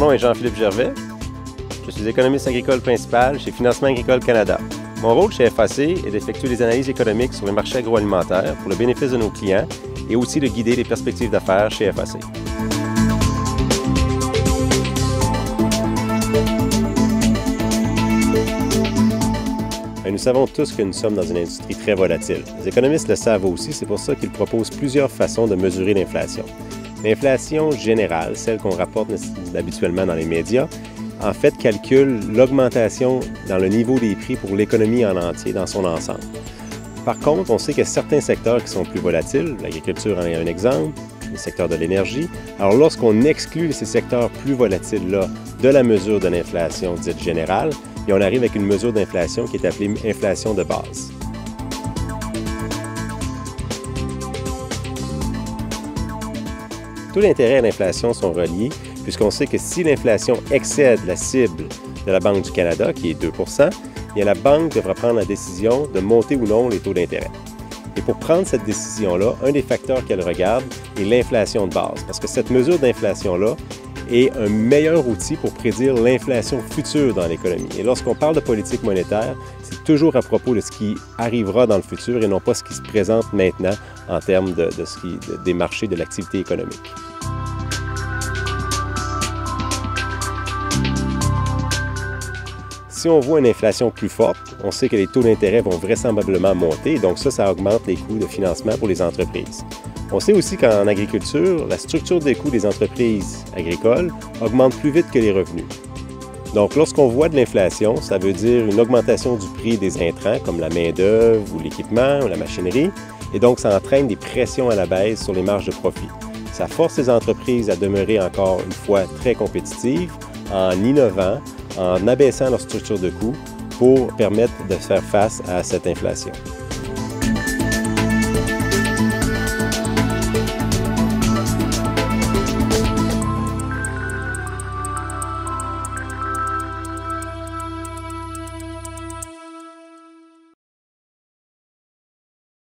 nom est Jean-Philippe Gervais. Je suis économiste agricole principal chez Financement agricole Canada. Mon rôle chez FAC est d'effectuer des analyses économiques sur les marchés agroalimentaires pour le bénéfice de nos clients et aussi de guider les perspectives d'affaires chez FAC. Nous savons tous que nous sommes dans une industrie très volatile. Les économistes le savent aussi, c'est pour ça qu'ils proposent plusieurs façons de mesurer l'inflation. L'inflation générale, celle qu'on rapporte habituellement dans les médias, en fait calcule l'augmentation dans le niveau des prix pour l'économie en entier, dans son ensemble. Par contre, on sait qu'il y a certains secteurs qui sont plus volatiles, l'agriculture en est un exemple, le secteur de l'énergie. Alors lorsqu'on exclut ces secteurs plus volatiles-là de la mesure de l'inflation dite générale, et on arrive avec une mesure d'inflation qui est appelée inflation de base. Taux d'intérêt et l'inflation sont reliés, puisqu'on sait que si l'inflation excède la cible de la Banque du Canada, qui est 2 bien la Banque devra prendre la décision de monter ou non les taux d'intérêt. Et pour prendre cette décision-là, un des facteurs qu'elle regarde est l'inflation de base, parce que cette mesure d'inflation-là est un meilleur outil pour prédire l'inflation future dans l'économie. Et lorsqu'on parle de politique monétaire, c'est toujours à propos de ce qui arrivera dans le futur et non pas ce qui se présente maintenant en termes des marchés de l'activité économique. Si on voit une inflation plus forte, on sait que les taux d'intérêt vont vraisemblablement monter, donc ça augmente les coûts de financement pour les entreprises. On sait aussi qu'en agriculture, la structure des coûts des entreprises agricoles augmente plus vite que les revenus. Donc, lorsqu'on voit de l'inflation, ça veut dire une augmentation du prix des intrants, comme la main-d'œuvre ou l'équipement ou la machinerie, et donc ça entraîne des pressions à la baisse sur les marges de profit. Ça force les entreprises à demeurer encore une fois très compétitives en innovant, en abaissant leur structure de coûts pour permettre de faire face à cette inflation.